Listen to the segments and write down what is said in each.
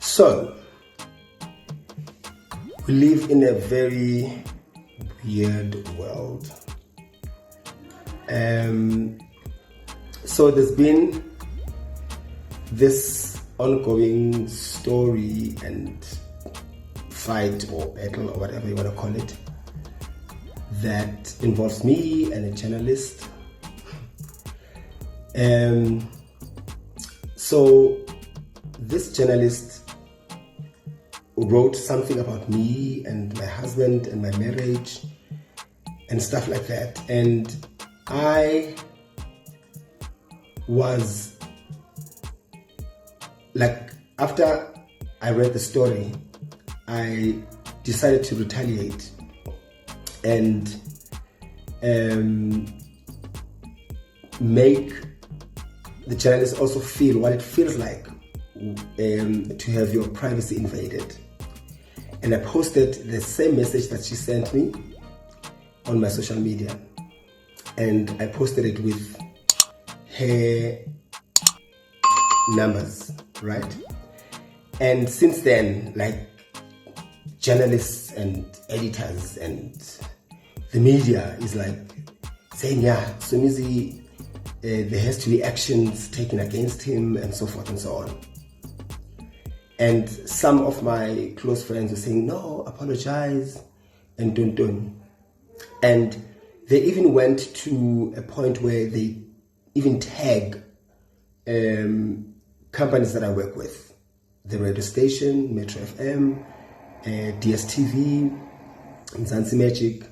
So, we live in a very weird world. So there's been this ongoing story and fight or battle or whatever you want to call it that involves me and a journalist. So this journalist wrote something about me and my husband and my marriage and stuff like that, and I was like, after I read the story, I decided to retaliate and make the journalist also feel what it feels like to have your privacy invaded. And I posted the same message that she sent me on my social media, and I posted it with her numbers, right? And since then, like, journalists and editors and the media is like saying, yeah, Somizi, there has to be actions taken against him and so forth and so on. And some of my close friends were saying, no, apologize and don't. And they even went to a point where they even tag companies that I work with, the radio station, Metro FM, DSTV, Mzansi Magic,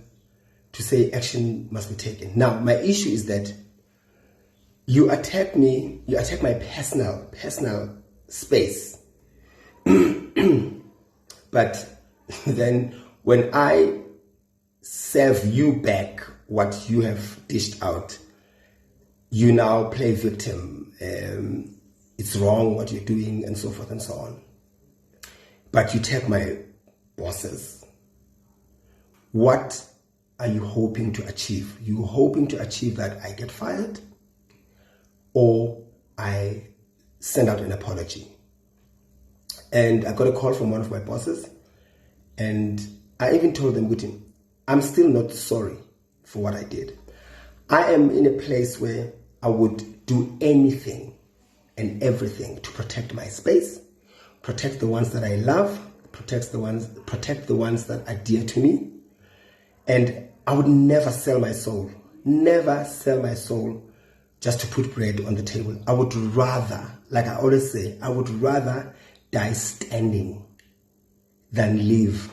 to say action must be taken. Now, my issue is that you attack me, you attack my personal space. But then when I serve you back what you have dished out, you now play victim. It's wrong what you're doing and so forth and so on. But you take my bosses. What are you hoping to achieve? You hoping to achieve that I get fired or I send out an apology? And I got a call from one of my bosses, and I even told them, I'm still not sorry for what I did. I am in a place where I would do anything and everything to protect my space, protect the ones that I love, protect the ones that are dear to me. And I would never sell my soul just to put bread on the table. I would rather, like I always say, I would rather die standing than live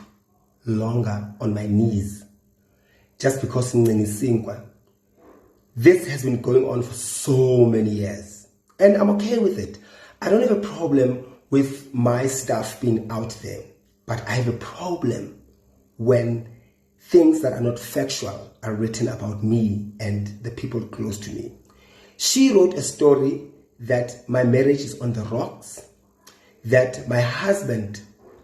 longer on my knees just because this has been going on for so many years, and I'm okay with it. I don't have a problem with my stuff being out there, but I have a problem when things that are not factual are written about me and the people close to me. She wrote a story that my marriage is on the rocks, that my husband,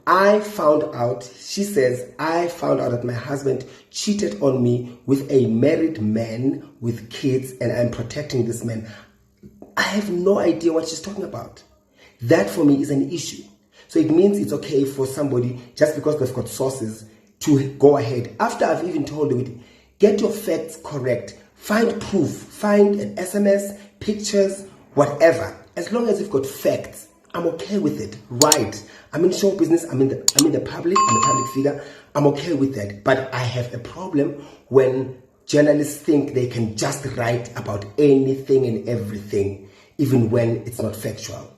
she says, I found out that my husband cheated on me with a married man with kids, and I'm protecting this man. I have no idea what she's talking about. That for me is an issue. So it means it's okay for somebody, just because they've got sources, to go ahead. After I've even told them, get your facts correct, find proof, find an SMS, pictures, whatever. As long as you've got facts, I'm okay with it, right? I'm in show business, I'm in the public, I'm a public figure, I'm okay with that. But I have a problem when journalists think they can just write about anything and everything, even when it's not factual.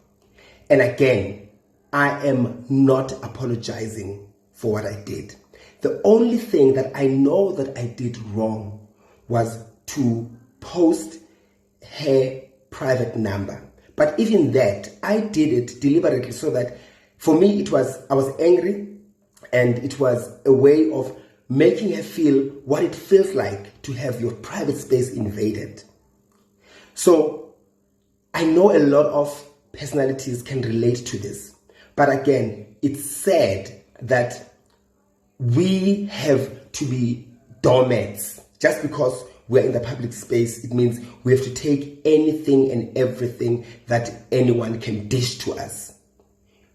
And again, I am not apologizing for what I did. The only thing that I know that I did wrong was to post her private number. But even that, I did it deliberately so that for me I was angry, and it was a way of making her feel what it feels like to have your private space invaded. So I know a lot of personalities can relate to this. But again, it's sad that we have to be doormats just because we're in the public space. It means we have to take anything and everything that anyone can dish to us.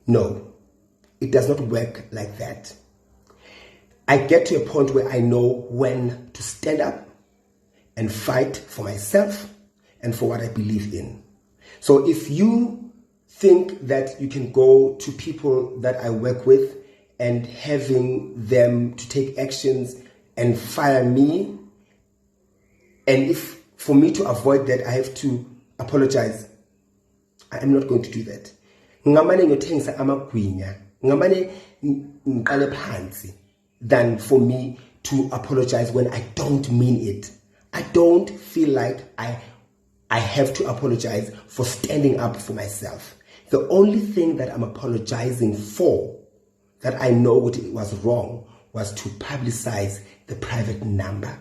No, It does not work like that. I get to a point where I know when to stand up and fight for myself and for what I believe in. So if you think that you can go to people that I work with and having them to take actions and fire me, and if for me to avoid that I have to apologize, I am not going to do that. Ngamane ngothengisa amagwinya, ngamane ngiqale phansi, than for me to apologize when I don't mean it. I don't feel like I have to apologize for standing up for myself. The only thing that I'm apologizing for, that I know what it was wrong, was to publicize the private number.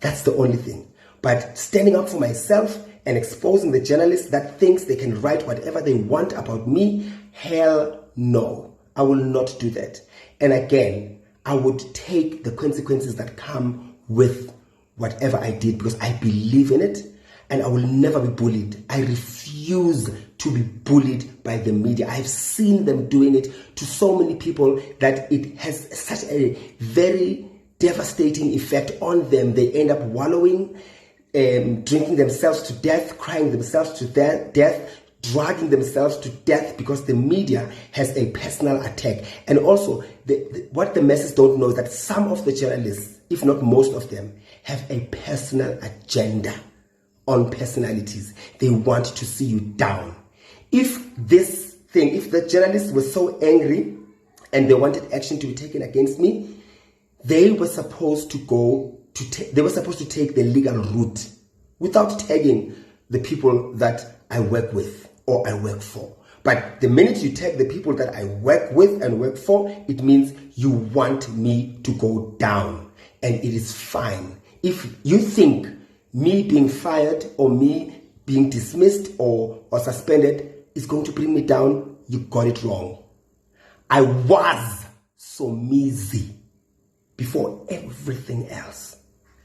That's the only thing. But standing up for myself and exposing the journalist that thinks they can write whatever they want about me, hell no. I will not do that. And again, I would take the consequences that come with whatever I did, because I believe in it and I will never be bullied. I refuse to be bullied by the media. I've seen them doing it to so many people that it has such a very devastating effect on them. They end up wallowing, drinking themselves to death, crying themselves to death, dragging themselves to death because the media has a personal attack. And also, what the masses don't know is that some of the journalists, if not most of them, have a personal agenda on personalities. They want to see you down. If the journalists were so angry and they wanted action to be taken against me, they were supposed to take the legal route without tagging the people that I work with or I work for. But the minute you tag the people that I work with and work for, it means you want me to go down. And it is fine. If you think me being fired or me being dismissed or suspended is going to bring me down, you got it wrong. I was Somizi before everything else.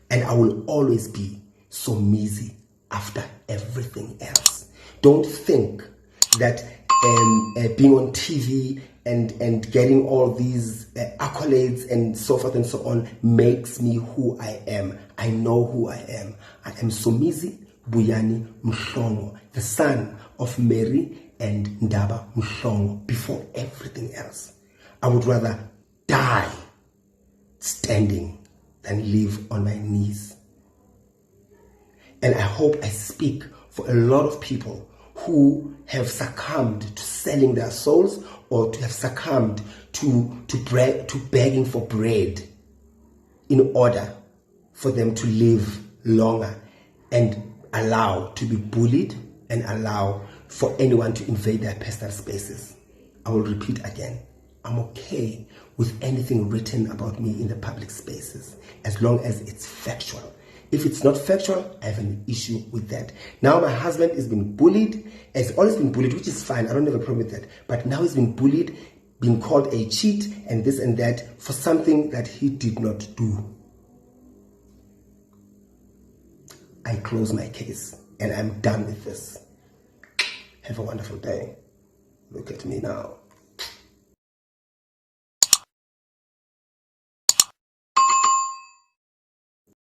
And I will always be Somizi after everything else. Don't think that being on TV and getting all these accolades and so forth and so on makes me who I am. I know who I am. I am Somizi Mhlongo, the son of Mary and Ndaba Mhlongo, before everything else. I would rather die standing than live on my knees. And I hope I speak for a lot of people who have succumbed to selling their souls or to have succumbed to begging for bread in order for them to live longer and allow to be bullied and allow for anyone to invade their personal spaces. I will repeat again, I'm okay with anything written about me in the public spaces as long as it's factual. If it's not factual, I have an issue with that. Now my husband is being bullied, has always been bullied, which is fine. I don't have a problem with that. But now he's been bullied, being called a cheat and this and that for something that he did not do. I close my case and I'm done with this. Have a wonderful day. Look at me now.